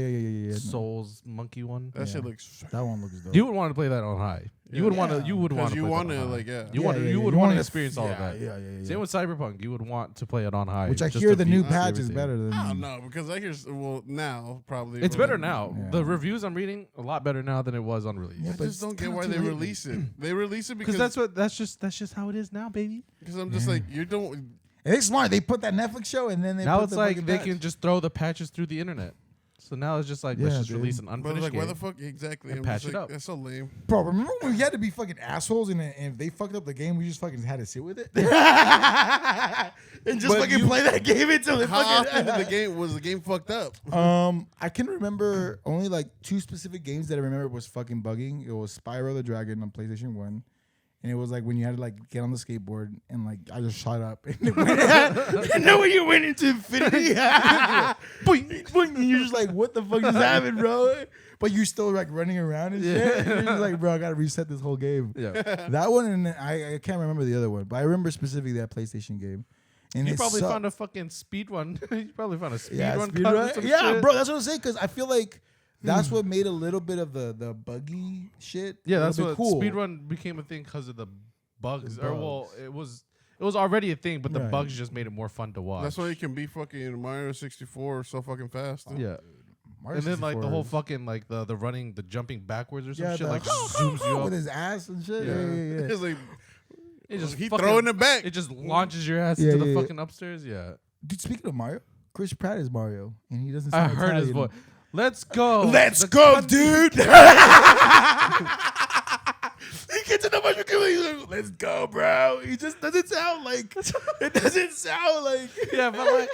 Yeah. Souls monkey one. That shit Yeah. looks. That one looks dope. You would want to play that on high. You would want to. You would want Because to. you want want to like yeah. You Yeah, want. yeah, You yeah. would You want to wanna- experience all of yeah, that. Yeah. Same with Cyberpunk. You would want to play it on high. Which I just hear to the new beat patch is everything. better than. I don't know because I hear now probably It's but better like, now. Yeah. The reviews I'm reading a lot better now than it was on release. Yeah, I but just it's don't get kinda why too they late. release it. They release it Because because that's just how it is now, baby. I'm just like you don't. And they smart. They put that Netflix show and then they Now put it's the like fucking they patch. can just throw the patches through the internet. So now it's just like Yeah, let's just dude. release an But unfinished like why game. the fuck exactly? And I'm patch just it like, up. That's so lame. Bro, remember when we had to be fucking assholes and if they fucked up the game, we just fucking had to sit with it and just But fucking you- play that game until it How fucking. often did the game was the game fucked up? I can remember only like two specific games that I remember was fucking bugging. It was Spyro the Dragon on PlayStation 1. And it was like when you had to like get on the skateboard and like I just shot up and, it went, and then when you went into infinity, boing, boing, and you're just like, what the fuck just happened, bro? But you're still like running around and shit. And you're just like, bro, I gotta reset this whole game. yeah. That one and then I can't remember the other one, but I remember specifically that PlayStation game. And You it probably sucked. found a fucking speed run. You probably found a speed Yeah, run. speed cut run. with some Yeah, shit. bro, that's what I'm saying. Because I feel like that's what made a little bit of the buggy shit. Yeah, a that's little what bit cool. speedrun became a thing because of the bugs. The Or well, bugs. It was already a thing, but the Right. bugs just made it more fun to watch. That's why you can be fucking Mario 64 so fucking fast. Yeah. Mario And then like the 64 whole is- fucking like the running, the jumping backwards or some shit the- like zooms you with up. his ass and shit. Yeah. Yeah. It's like It just he fucking- throwing it back. It just launches your ass Yeah, into the yeah. fucking upstairs. Yeah. Dude, speaking of Mario, Chris Pratt is Mario, and he doesn't. I Sound heard his Italian. voice. Let's go. Let's The go, con- dude. He gets in the mushroom. He's like, let's go, bro. He just doesn't sound like. It doesn't sound like. Yeah, but like,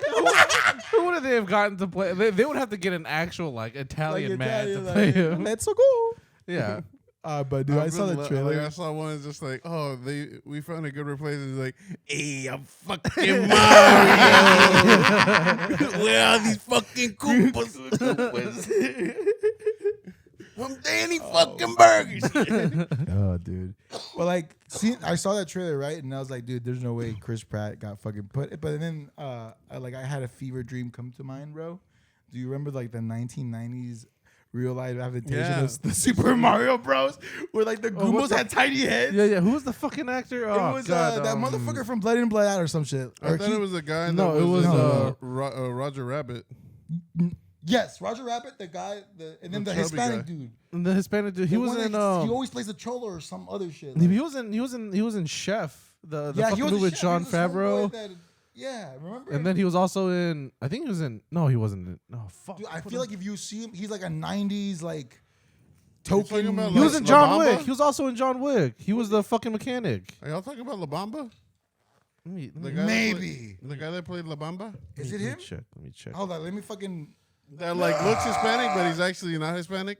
who would they have gotten to play? They would have to get an actual like Italian man to play him. Let's go. Yeah. But dude, I saw the trailer. Like, I saw one that's just like, oh, we found a good replacement. It's like, hey, I'm fucking Mario. Where are these fucking Koopas? I'm Danny fucking Burgers. Oh, dude. But like, I saw that trailer, right? And I was like, dude, there's no way Chris Pratt got fucking put. But then, I had a fever dream come to mind, bro. Do you remember like the 1990s real life adaptation Yeah. of the Super Mario Bros, where like the Goombas had tiny heads? Yeah. Who was the fucking actor? It Oh was God, that motherfucker from Blood In Blood Out or some shit. I Or thought it was a guy. No, that it was, Roger Rabbit. yes, Roger Rabbit, the guy, and then The the chubby Hispanic guy. dude. the Hispanic dude. He The was one in. that he always plays the cholo or some other shit. He was in Chef. The yeah, fucking he was movie the with chef. Sean He was the homeboy Favreau. Yeah, remember? And then he was also in. I think he was in. No, he wasn't in. No, fuck. Dude, I What feel is- like if you see him, he's like a '90s like talking token. about, he was like, in John La Bamba? Wick. He was also in John Wick. He was the fucking mechanic. Are y'all talking about La Bamba? Let me, The guy Maybe. the guy that played La Bamba? Is it let me him? check. Let me check. Hold on, let me fucking. That like looks Hispanic, but he's actually not Hispanic.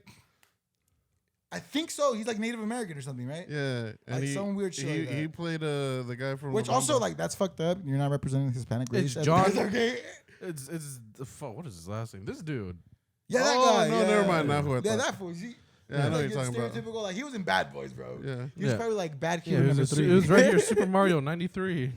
I think so. He's like Native American or something, right? Yeah, and Like some weird shit He, like that. he played the guy from Which La also Bamba. like that's fucked up. You're not representing the Hispanic race. It's John- Okay. It's the fuck. What is his last name? This dude. Yeah, that Oh, guy. no, yeah. never mind, not who I Yeah, thought. that fool. He, Yeah, I know like what you're talking about. stereotypical. Like he was in Bad Boys, bro. Yeah. He was Yeah. probably like Bad Yeah, Kid number 3. it was right here. Super Mario '93. He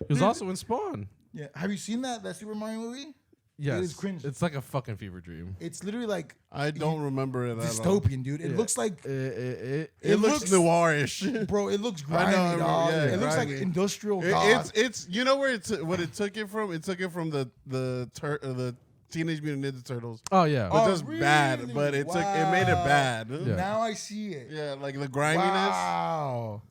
was also in Spawn. Yeah. Have you seen that Super Mario movie? Yes, is cringe. It's like a fucking fever dream. It's literally like I don't remember it at all. dystopian, dude. It Yeah. looks like, It It looks looks- noirish. bro. It looks I grimy, know, dog. yeah, it looks like grimy. industrial god. It's you know where what it took it from? It took it from the Teenage Mutant Ninja Turtles. Oh yeah. Which Oh, was bad, really? but it made it Wow. bad. Yeah. Now I see it. Yeah, like the griminess. Wow.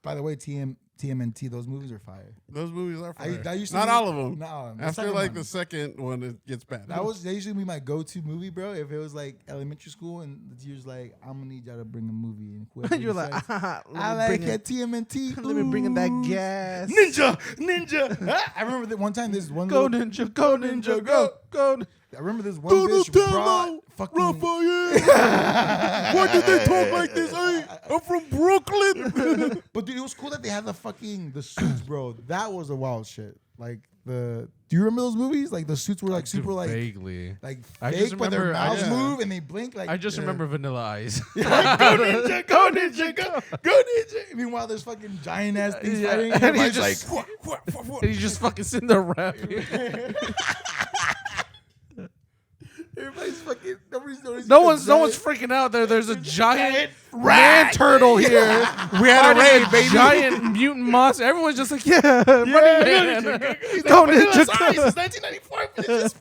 By the way, TMNT, those movies are fire. Those movies are fire. That used to Not be- all of them. No, the After second like one. the second one, it gets bad. That usually be my go-to movie, bro. If it was like elementary school and the teacher's like, "I'm gonna need y'all to bring a movie," and whoever You're like, decides, let I me like bring it, TMNT. Let me bring in that Ooh. gas. Ninja. I remember that one time. This one Go little- ninja, go ninja, go, go. I remember this one bitch brought fucking. Why did they talk like this? Hey, I'm from Brooklyn. But dude, it was cool that they had the suits, bro. That was a wild shit. Like do you remember those movies? Like the suits were like super like vaguely. fake, just but their remember- mouths yeah. move and they blink. Like I just Yeah. remember Vanilla Ice. go ninja, go ninja, go ninja. Meanwhile, there's fucking giant ass things Yeah. fighting. And he Everybody's just- like, and he's just fucking sitting there rapping. everybody's fucking. Nobody's noticing. No the one's giant- freaking out there. There's a giant man rat. turtle here. We had a raid, baby. Giant mutant monster. Everyone's just like, yeah, Running Man. Go ninja, go. It's 1994. But it's just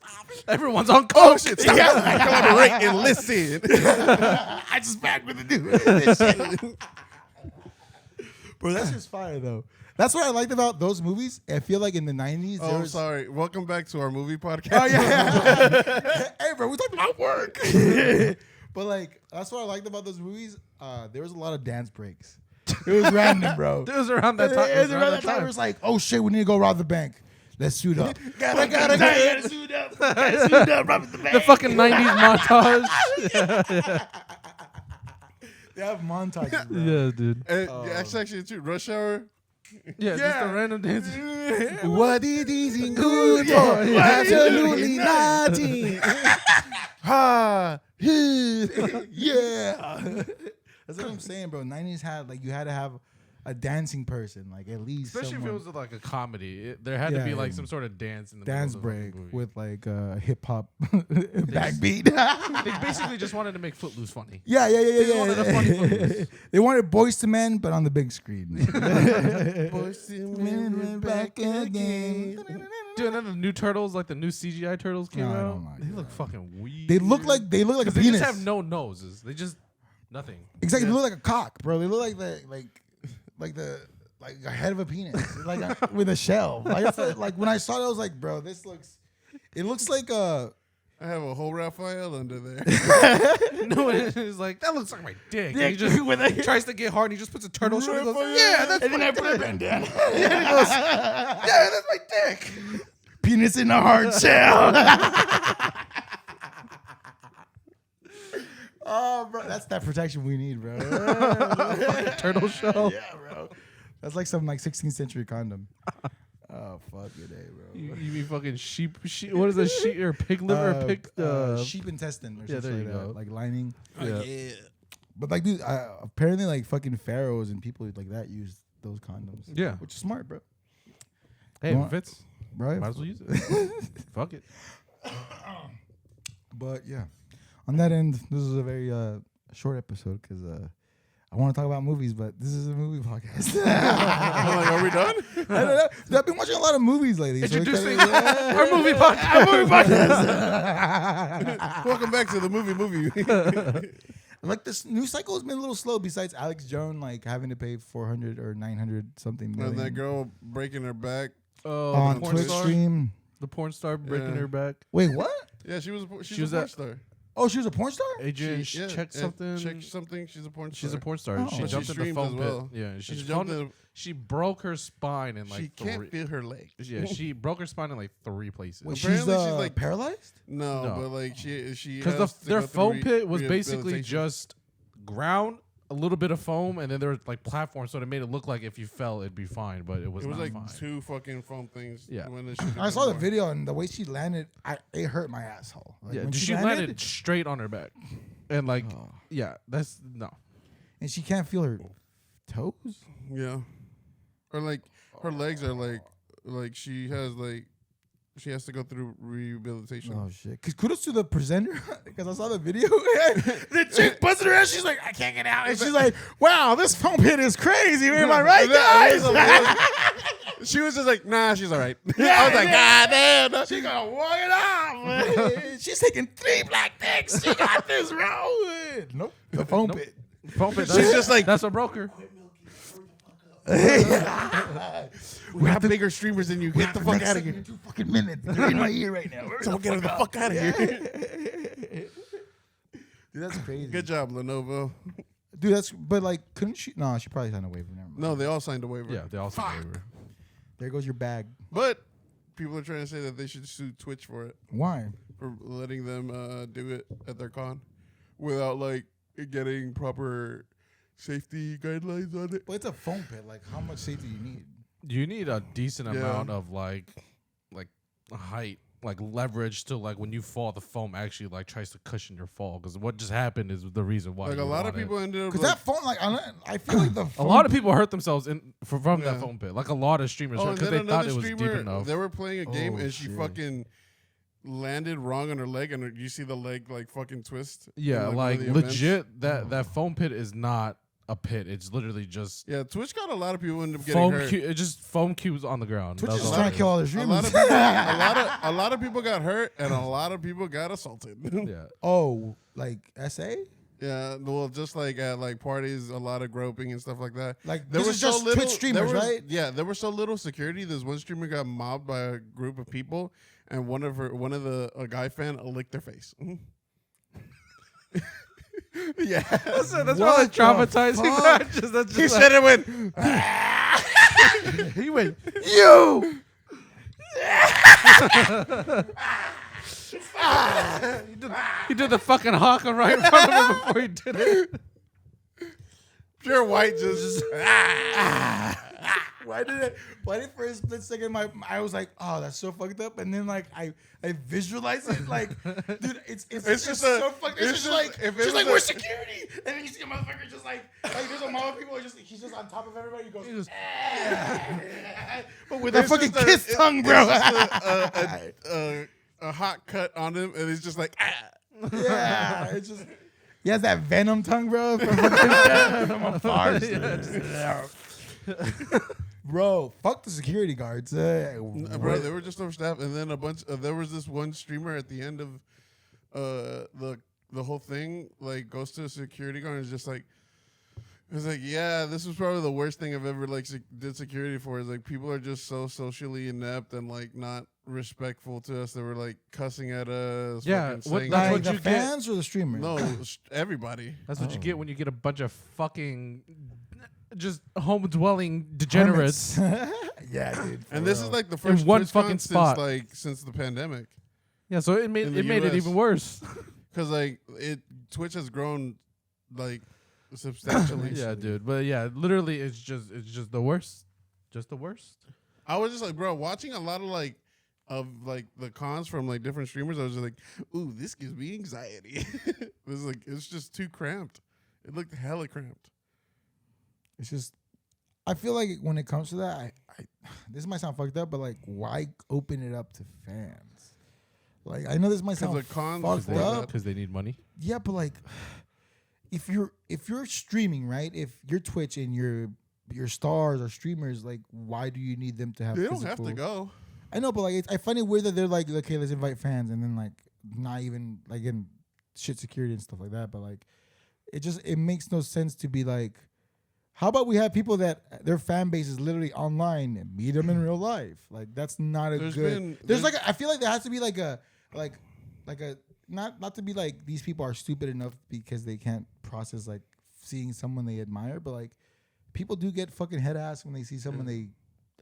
Everyone's on coke. Collaborate and listen. I just back with the dude. Bro, that's just fire though. That's what I liked about those movies. I feel like in the 90s, there Oh, was. sorry. Welcome back to our movie podcast. Oh yeah. Hey, bro, we talked about work. But like, that's what I liked about those movies. There was a lot of dance breaks. It was random, bro. It was around that time. It was around that time. It was like, oh shit, we need to go rob the bank. Let's suit up. gotta suit up. Gotta suit up. Rob the bank. The fucking 90s montage. They have montages, bro. Yeah, dude. And that's actually true. Rush Hour. Yeah, just Yeah. the random dance. What it is in good Yeah. boy, absolutely nothing. Ha, yeah. That's what I'm saying, bro. 90s had like you had to have a dancing person, like at least Especially if it someone- was like a comedy. There had to Yeah, be like yeah. some sort of dance in the dance middle of the break movie. with like hip hop backbeat. They basically just wanted to make Footloose funny. Yeah. just wanted a funny Footloose. They wanted Boys to Men, but on the big screen. Boys to Men, again. Dude, and then the new turtles, like the new CGI turtles came No, I out. don't like They that. look fucking weird. They look like a they penis. just have no noses. They just nothing. Exactly, they look like a cock, bro. They look like the head of a penis, with a shell. Like when I saw it, I was like, bro, it looks like a. I have a whole Raphael under there. No, it's like that looks like my dick. Yeah, And he just with a- tries to get hard. And he just puts a turtle show. And he goes, Raphael. yeah, that's And then my I put dick. a bandana. Yeah, he goes, yeah, that's my dick. Penis in a hard shell. Oh, bro, that's that protection we need, bro. Turtle show. Yeah, bro. That's like some 16th century condom. Oh, fuck your day, bro. You mean fucking sheep? What is a sheep or pig liver? Or pig? Sheep intestine or yeah, something there you like that, go. like lining. Yeah. But like, dude, apparently like fucking pharaohs and people like that use those condoms. Yeah. Which is smart, bro. Hey, You if want- it fits. Right? Might as well use it. Fuck it. But yeah, on that end, this is a very short episode because I want to talk about movies, but this is a movie podcast. I'm like, are we done? I don't know. I've been watching a lot of movies lately. Introducing so our movie podcast. Welcome back to the movie. like this news cycle has been a little slow. Besides Alex Jones like having to pay 400 or 900 something million And that girl breaking her back. Oh, on the porn Twitch star. stream. The porn star breaking Yeah. her back. Wait, what? Yeah, she was a She was porn at- star. Oh, she was a porn star? Adrian, She- check yeah, something. Check something. She's a porn star. She's a porn star. Oh. She But she jumped in the streams foam as pit. well. Yeah, She jumped in. she broke her spine in She like can't three. feel her leg. Yeah, she broke her spine in like 3 places. Wait, Apparently she's she's, like- paralyzed? No, No. but like she Because has to their go through foam pit was basically rehabilitation. just ground, a little bit of foam, and then there was like platforms, so it made it look like if you fell, it'd be fine, but it was It was not like fine. 2 fucking foam things. Yeah. when it should've I been saw the more. video and the way she landed, it hurt my asshole. Like, Yeah, when she landed straight on her back, and like, yeah, that's no. and she can't feel her toes. Yeah, or like her legs are like she has to go through rehabilitation. Oh shit! Cause kudos to the presenter, because I saw the video. The chick buzzing her ass. She's like, I can't get out, and she's like, wow, this foam pit is crazy. Am I right, guys? She was just like, nah, she's all right. Yeah, I was like, yeah. God damn. She gonna walk it off. She's taking 3 black dicks. She got this, bro. Nope. The foam pit. Foam pit, She's that's- just like, that's what broke her. we have bigger streamers than you. Get the fuck out of here. 2 fucking minutes. They're in my ear right now. Someone get the fuck out of here. Dude, that's crazy. Good job, Lenovo. Dude, but like, couldn't she? No, she probably signed a waiver. Never mind. No, they all signed a waiver. Yeah, they also were. There goes your bag. But people are trying to say that they should sue Twitch for it, Why? for letting them do it at their con without like getting proper safety guidelines on it. Well, it's a foam pit. Like, how much safety do you need? You need a decent Yeah. amount of like height, like leverage to like when you fall, the foam actually like tries to cushion your fall. Because what just happened is the reason why. Like you a lot of want it. people ended up Because like, that foam, like, I feel like the A foam lot of people hurt themselves from Yeah. that foam pit. Like a lot of streamers oh, because and then they thought another it was deep streamer, enough. they were playing a game Oh, and she shit. fucking landed wrong on her leg, and you see the leg like fucking twist. in, Yeah, one like of the events. legit. That foam pit is not a pit. It's literally just Yeah, Twitch got a lot of people end up getting foam. hurt. It's just foam cubes on the ground. Twitch That's is all trying it to kill all their A lot streamers. of people, a lot of people got hurt, and a lot of people got assaulted. is. Yeah. Oh, like SA? Yeah, well, just like at like parties, a lot of groping and stuff like that. Like, There this was is so just little- Twitch streamers, there was- right? Yeah, there was so little security. This one streamer got mobbed by a group of people, and one of a guy fan licked their face. Yeah, That's What probably the traumatizing. fuck? That's he just said it went. he went. You! He did the fucking hawk right in front of him before he did it. Pure white just. Why did for a split second I was like, oh, that's so fucked up, and then like I visualized it like, dude, it's just so a- fucked. it's It's just just- like if it she's was like, a- we're security, and then you see a motherfucker just like there's a mob of people, he's just on top of everybody. He goes, but with a It's fucking just kiss tongue, bro. It's just a hot cut on him, and he's just like. Yeah, it's just he has that venom tongue, bro, from fucking from afar. Bro, fuck the security guards. Bro, they were just overstaffed, and then a bunch. There was this one streamer at the end of the whole thing. Like, goes to a security guard and is just like, it's like, yeah, this was probably the worst thing I've ever like did security for. Is like people are just so socially inept and like not respectful to us. They were like cussing at us. Yeah, fucking what- saying- that's like what the you get. fans or the streamers? no, everybody. That's what you get when you get a bunch of fucking just home dwelling degenerates. Yeah, dude. And this is like the In first one TwitchCon fucking spot. since the pandemic. Yeah, so it made In the it US. even worse. Because like Twitch has grown like substantially. Yeah, dude. But yeah, literally, it's just the worst. Just the worst. I was just like, bro, watching a lot of the cons from like different streamers. I was just like, ooh, this gives me anxiety. It's just too cramped. It looked hella cramped. It's just, I feel like when it comes to that, I this might sound fucked up, but like, why open it up to fans? Like, I know this might sound the cons- fucked up. Because they need money. Yeah, but like, if you're streaming, right? If you're Twitch and your stars or streamers, like, why do you need them to have? They don't have to physical- go. I know, but like, I find it weird that they're like, okay, let's invite fans, and then like, not even like in shit security and stuff like that. But like, it makes no sense to be like, how about we have people that their fan base is literally online and meet them in real life? Like, that's not a There's like I feel like there has to be like a not to be like these people are stupid enough because they can't process like seeing someone they admire, but like people do get fucking head ass when they see someone they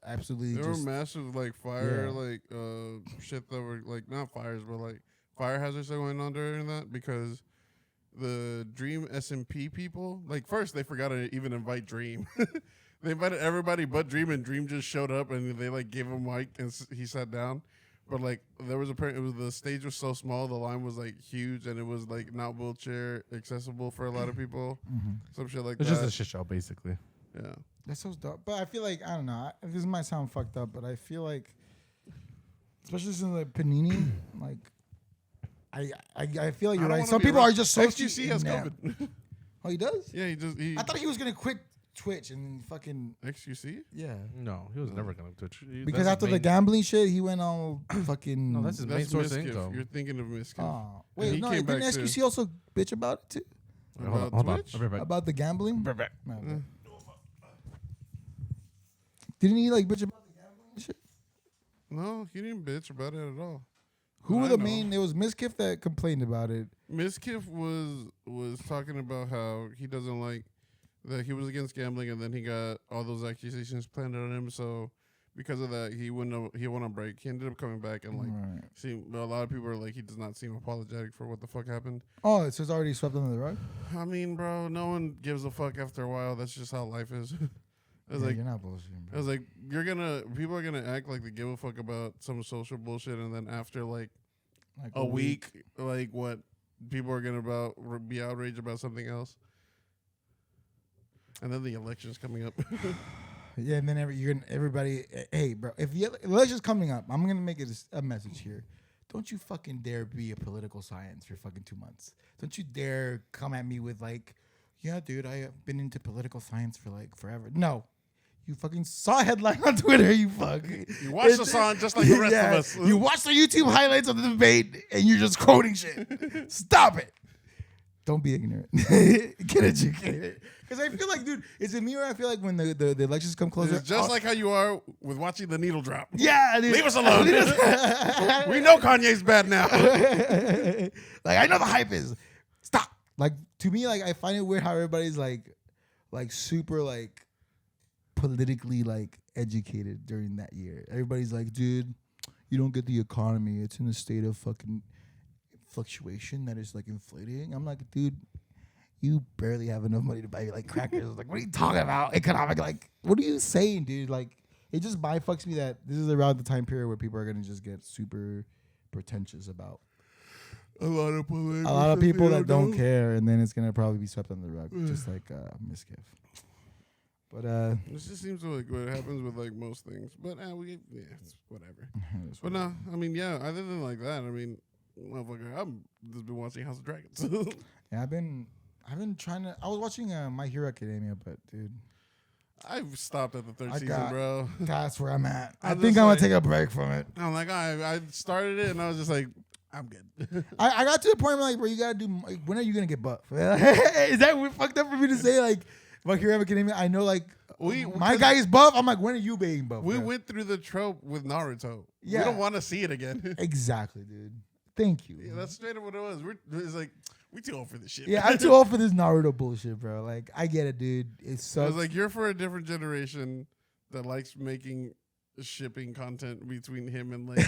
absolutely There were just massive like fire Yeah. shit that were like not fires but like fire hazards that went on during that because the Dream SMP people like first they forgot to even invite Dream. They invited everybody but Dream, and Dream just showed up and they like gave him a mic and he sat down. But like there was the stage was so small, the line was like huge, and it was like not wheelchair accessible for a lot of people. Some shit like It's that. just a shit show, basically. Yeah. that's so dumb. But I feel like I don't know. This might sound fucked up, but I feel like, especially since like Panini, like I feel like you're right. Some people are just so XQC has COVID. Oh, he does. Yeah, he I thought he was gonna quit Twitch and fucking XQC. yeah. No, he was never gonna Twitch. Because after the gambling shit, he went all fucking. No, that's his main That's source of Miskiff. income. You're thinking of Miskiff. Oh, And wait, he no, came didn't back SQC too. also bitch about it too? Wait, hold on, hold on. Twitch? I'll be right back. About the gambling? Right back. No, okay. Didn't he like bitch about the gambling and shit? No, he didn't bitch about it at all. Who were I the know. main? It was Miskiff that complained about it. Miskiff was talking about how he doesn't like that he was against gambling, and then he got all those accusations planted on him. So because of that, he went on break. He ended up coming back and like Right. a lot of people are like he does not seem apologetic for what the fuck happened. Oh, so it's already swept under the rug. I mean, bro, no one gives a fuck after a while. That's just how life is. I was Yeah, like, you're not bullshitting, I bro. was like, people are gonna act like they give a fuck about some social bullshit, and then after like Like a week, like what people are gonna be outraged about something else, and then the election's coming up. Yeah, and then everybody. Hey, bro, if the election's coming up, I'm gonna make it a message here. Don't you fucking dare be a political science for fucking 2 months. Don't you dare come at me with like, yeah, dude, I have been into political science for like forever. No. You fucking saw a headline on Twitter, you fuck. You watched the song just like the rest of us. You watched the YouTube highlights of the debate and you're just quoting shit. Stop it. Don't be ignorant. Get educated. Because I feel like, dude, it's a me where I feel like when the elections come closer. It's just like how you are with watching the needle drop. Yeah, dude. Leave us alone. We know Kanye's bad now. Like, I know the hype is. Stop. Like, to me, like, I find it weird how everybody's like super like politically like educated during that year. Everybody's like, dude, you don't get the economy. It's in a state of fucking fluctuation that is like inflating. I'm like, dude, you barely have enough money to buy like crackers. Like, what are you talking about? Economic, like, what are you saying, dude? Like, it just fucks me that this is around the time period where people are gonna just get super pretentious about A lot of people that don't care, and then it's gonna probably be swept under the rug, just like Miskiff. But This just seems like what happens with like most things. But it's whatever. But no, I mean, yeah. Other than like that, I mean, motherfucker, I've just been watching House of Dragons. yeah, I've been trying to. I was watching My Hero Academia, but dude, I've stopped at the third I season, got- bro. That's where I'm at. I I'm think just I'm gonna like- take a break from it. I'm like, I started it and I was just like, I'm good. I got to the point where like, bro, you gotta do. Like, when are you gonna get buff? Is that fucked up for me to say? Like, My Hero Academia. I know, like, my guy is buff. I'm like, when are you being buff? We bro? went through the trope with Naruto. Yeah. We don't want to see it again. Exactly, dude. Thank you. Yeah, that's straight up what it was. It's like, we too old for this shit. Yeah, I'm too old for this Naruto bullshit, bro. Like, I get it, dude. It I sucks. was like, you're for a different generation that likes making shipping content between him and like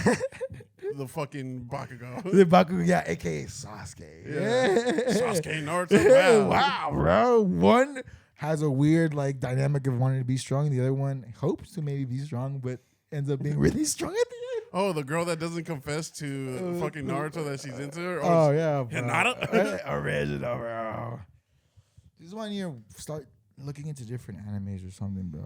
the fucking Bakugo. the Bakugo, yeah, aka Sasuke. Yeah. Sasuke, Naruto. Wow. Wow, bro. One has a weird like dynamic of wanting to be strong. The other one hopes to maybe be strong, but ends up being really strong at the end. Oh, the girl that doesn't confess to fucking Naruto that she's into her. Oh yeah, bro. Hinata? Original, bro. This is when you start looking into different animes or something, bro.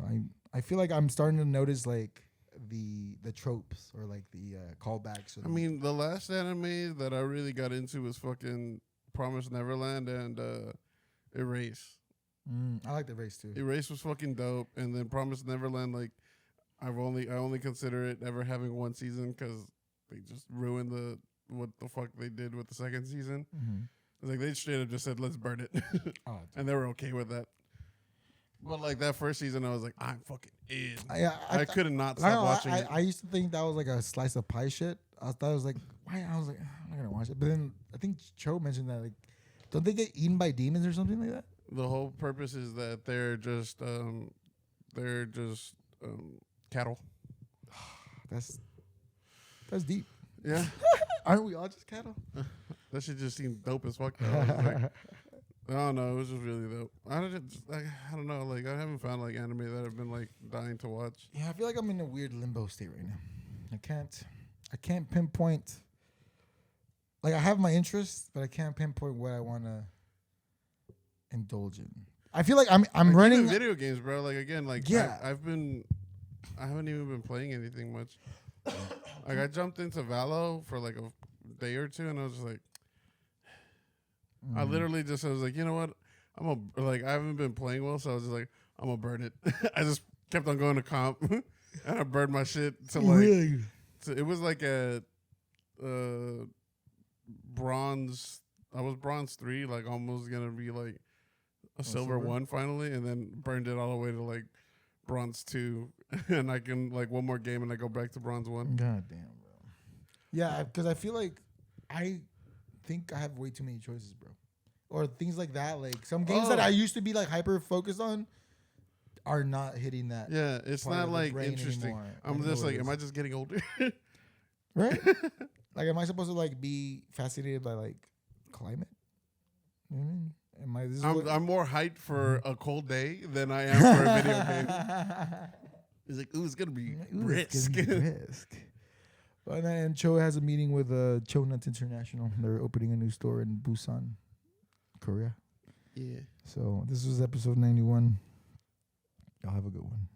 I feel like I'm starting to notice like the tropes or like the callbacks. Or I mean, the last anime that I really got into was fucking Promised Neverland and Erase. I like the race too. Erase was fucking dope, and then Promised Neverland, like I only consider it ever having one season because they just ruined what the fuck they did with the second season. Mm-hmm. It's like they straight up just said, let's burn it. Oh, And they were okay with that. But like that first season, I was like, I'm fucking in. I could not stop watching it. I used to think that was like a slice of pie shit. I thought it was like, why? I was like, I'm not gonna watch it. But then I think Cho mentioned that like, don't they get eaten by demons or something like that? The whole purpose is that they're just cattle. That's deep. Yeah. Aren't we all just cattle? That shit just seemed dope as fuck. Though. I was like, I don't know. It was just really dope. I don't know. Like I haven't found like anime that I've been like dying to watch. Yeah, I feel like I'm in a weird limbo state right now. I can't pinpoint. Like I have my interests, but I can't pinpoint what I want to indulge in. I feel like I'm Like, running. even video games, bro. Like again, like Yeah. I haven't even been playing anything much. Like I jumped into Valo for like a day or two, and I was just like, I literally just was like, you know what? I haven't been playing well, so I was just like, I'm gonna burn it. I just kept on going to comp, and I burned my shit to like. Really? It was like a bronze. I was bronze 3, like almost gonna be like a silver silver? 1 finally, and then burned it all the way to like bronze 2, and I can like one more game and I go back to bronze 1. God damn, bro. Yeah, because I feel like I think I have way too many choices, bro. Or things like that. Like some games that I used to be like hyper focused on are not hitting that. Yeah, it's part not of the like brain interesting. anymore. I I'm know just what like, it am is. I just getting older? Right? Like, am I supposed to like be fascinated by like climate? You know what I mean? Am I? This is what- I'm more hyped for a cold day than I am for a video game. He's like, ooh, it's gonna be Ooh, it's brisk. gonna be brisk. But then Cho has a meeting with Cho Nuts International. They're opening a new store in Busan, Korea. Yeah. So this was episode 91. Y'all have a good one.